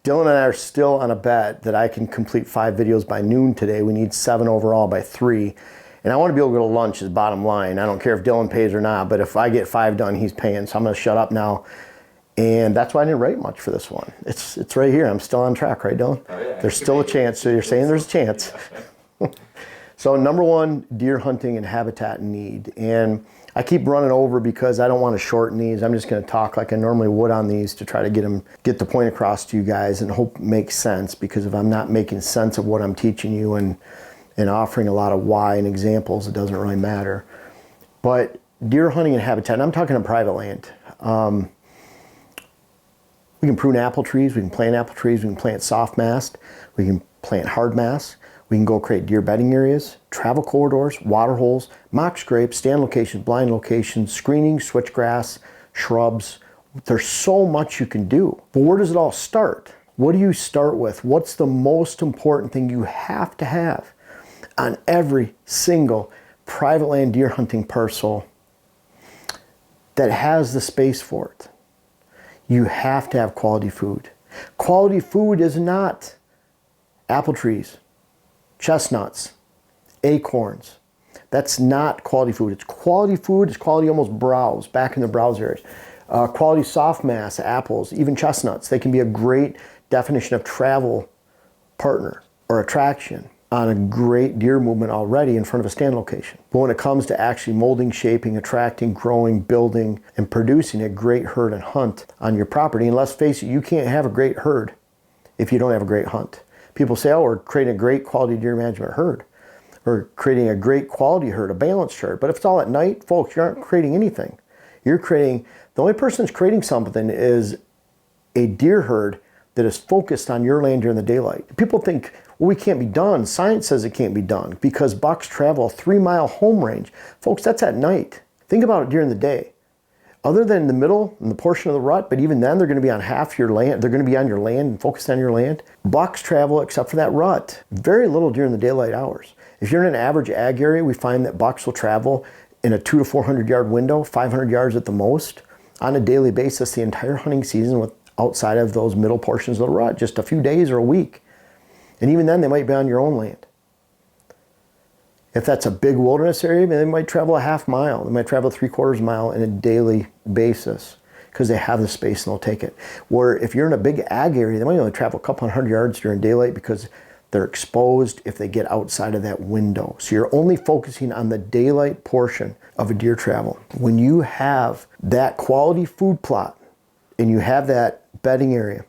Dylan and I are still on a bet that I can complete 5 videos by noon today. We need 7 overall by 3. And I want to be able to go to lunch is bottom line. I don't care if Dylan pays or not, but if I get 5 done, he's paying. So I'm going to shut up now. And that's why I didn't write much for this one. It's right here. I'm still on track, right, Dylan? Oh, yeah. There's still a chance. So you're saying there's a chance. So number 1, deer hunting and habitat need. And I keep running over because I don't want to shorten these. I'm just going to talk like I normally would on these to try to get the point across to you guys and hope it makes sense, because if I'm not making sense of what I'm teaching you and offering a lot of why and examples, it doesn't really matter. But deer hunting and habitat, and I'm talking on private land. We can prune apple trees, we can plant apple trees, we can plant soft mast, we can plant hard mast, we can go create deer bedding areas, travel corridors, water holes, mock scrapes, stand locations, blind locations, screening, switchgrass, shrubs. There's so much you can do. But where does it all start? What do you start with? What's the most important thing you have to have on every single private land deer hunting parcel that has the space for it? You have to have quality food. Quality food is not apple trees, chestnuts, acorns. That's not quality food. It's quality food. It's quality almost browse, back in the browse areas. Quality soft mass, apples, even chestnuts. They can be a great definition of travel partner or attraction on a great deer movement already in front of a stand location. But when it comes to actually molding, shaping, attracting, growing, building, and producing a great herd and hunt on your property, and let's face it, you can't have a great herd if you don't have a great hunt. People say, oh, we're creating a great quality deer management herd. We're creating a great quality herd, a balanced herd. But if it's all at night, folks, you aren't creating anything. You're creating, the only person that's creating something is a deer herd that is focused on your land during the daylight. People think, well, we can't be done. Science says it can't be done because bucks travel a 3-mile home range. Folks, that's at night. Think about it during the day. Other than the middle and the portion of the rut, but even then they're going to be on half your land. They're going to be on your land and focused on your land. Bucks travel, except for that rut, very little during the daylight hours. If you're in an average ag area, we find that bucks will travel in a 200 to 400 yard window, 500 yards at the most, on a daily basis the entire hunting season, with outside of those middle portions of the rut, just a few days or a week. And even then, they might be on your own land. If that's a big wilderness area, they might travel a half mile. They might travel 3/4 mile on a daily basis because they have the space and they'll take it. Where if you're in a big ag area, they might only travel a couple hundred yards during daylight because they're exposed if they get outside of that window. So you're only focusing on the daylight portion of a deer travel. When you have that quality food plot and you have that bedding area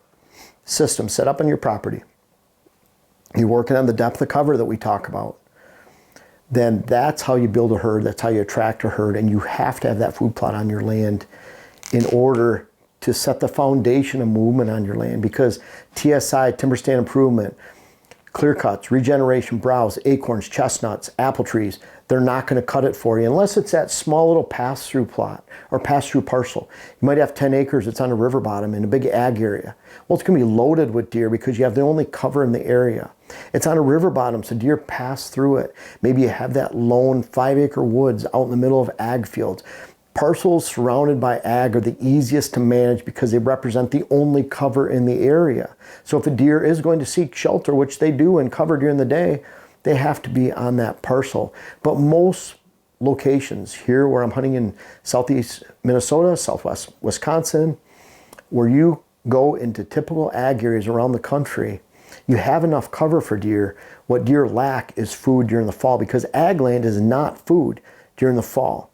system set up on your property, you're working on the depth of cover that we talk about, then that's how you build a herd, that's how you attract a herd, and you have to have that food plot on your land in order to set the foundation of movement on your land, because TSI, timber stand improvement, clear cuts, regeneration, browse, acorns, chestnuts, apple trees, they're not going to cut it for you unless it's that small little pass-through plot or pass-through parcel. You might have 10 acres that's on a river bottom in a big ag area. Well, it's going to be loaded with deer because you have the only cover in the area. It's on a river bottom, so deer pass through it. Maybe you have that lone 5-acre woods out in the middle of ag fields. Parcels surrounded by ag are the easiest to manage because they represent the only cover in the area. So if a deer is going to seek shelter, which they do and cover during the day, they have to be on that parcel. But most locations here where I'm hunting in southeast Minnesota, southwest Wisconsin, where you go into typical ag areas around the country, you have enough cover for deer. What deer lack is food during the fall, because ag land is not food during the fall.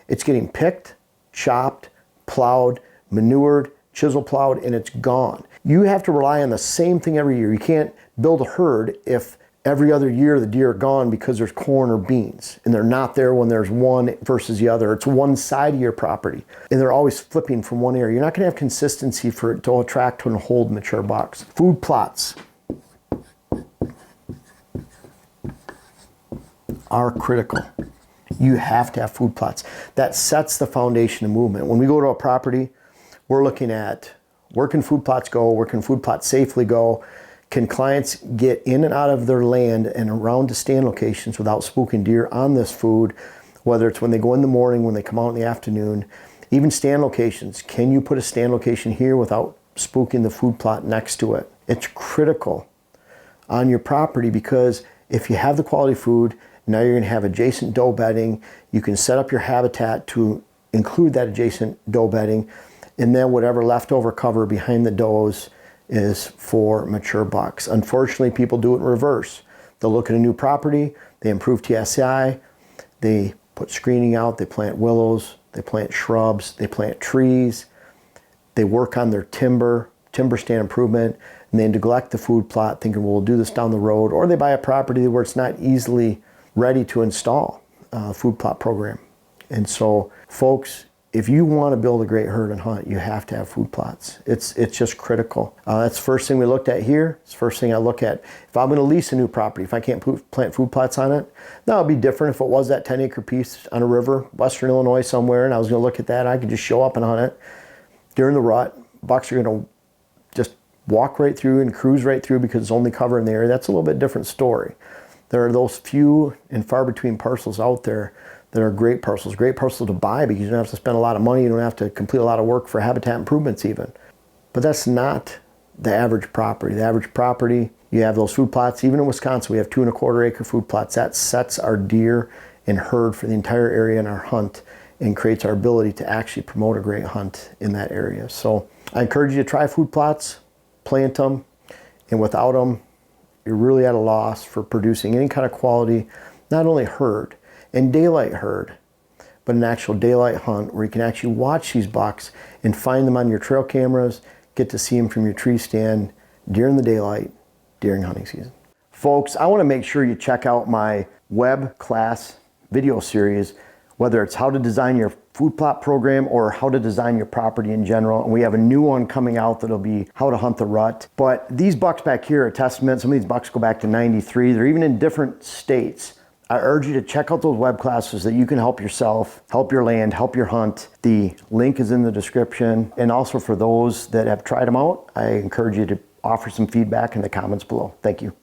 It's getting picked, chopped, plowed, manured, chisel plowed, and it's gone. You have to rely on the same thing every year. You can't build a herd if every other year the deer are gone because there's corn or beans, and they're not there when there's one versus the other. It's one side of your property, and they're always flipping from one area. You're not going to have consistency for it to attract and hold mature bucks. Food plots are critical. You have to have food plots. That sets the foundation of movement. When we go to a property, we're looking at where can food plots go, where can food plots safely go, can clients get in and out of their land and around to stand locations without spooking deer on this food, whether it's when they go in the morning, when they come out in the afternoon, even stand locations. Can you put a stand location here without spooking the food plot next to it. It's critical on your property because if you have the quality food, now you're going to have adjacent doe bedding. You can set up your habitat to include that adjacent doe bedding, and then whatever leftover cover behind the does is for mature bucks. Unfortunately, people do it in reverse. They'll look at a new property, they improve TSI, they put screening out, they plant willows, they plant shrubs, they plant trees, they work on their timber stand improvement, and they neglect the food plot thinking, well, we'll do this down the road, or they buy a property where it's not easily ready to install a food plot program. And so, folks, if you want to build a great herd and hunt, you have to have food plots. It's just critical. That's the first thing we looked at here. It's the first thing I look at. If I'm going to lease a new property, if I can't plant food plots on it, that would be different if it was that 10-acre piece on a river, Western Illinois somewhere, and I was going to look at that. I could just show up and hunt it. During the rut, bucks are going to just walk right through and cruise right through because it's only cover in the area. That's a little bit different story. There are those few and far between parcels out there that are great parcels to buy because you don't have to spend a lot of money, you don't have to complete a lot of work for habitat improvements even. But that's not the average property. The average property, you have those food plots. Even in Wisconsin, we have 2.25 acre food plots. That sets our deer and herd for the entire area in our hunt and creates our ability to actually promote a great hunt in that area. So I encourage you to try food plots, plant them, and without them, you're really at a loss for producing any kind of quality, not only herd and daylight herd, but an actual daylight hunt where you can actually watch these bucks and find them on your trail cameras, get to see them from your tree stand during the daylight, during hunting season. Folks, I want to make sure you check out my web class video series, whether it's how to design your food plot program or how to design your property in general. And we have a new one coming out that'll be how to hunt the rut. But these bucks back here are a testament. Some of these bucks go back to 93. They're even in different states. I urge you to check out those web classes that you can help yourself, help your land, help your hunt. The link is in the description. And also for those that have tried them out, I encourage you to offer some feedback in the comments below. Thank you.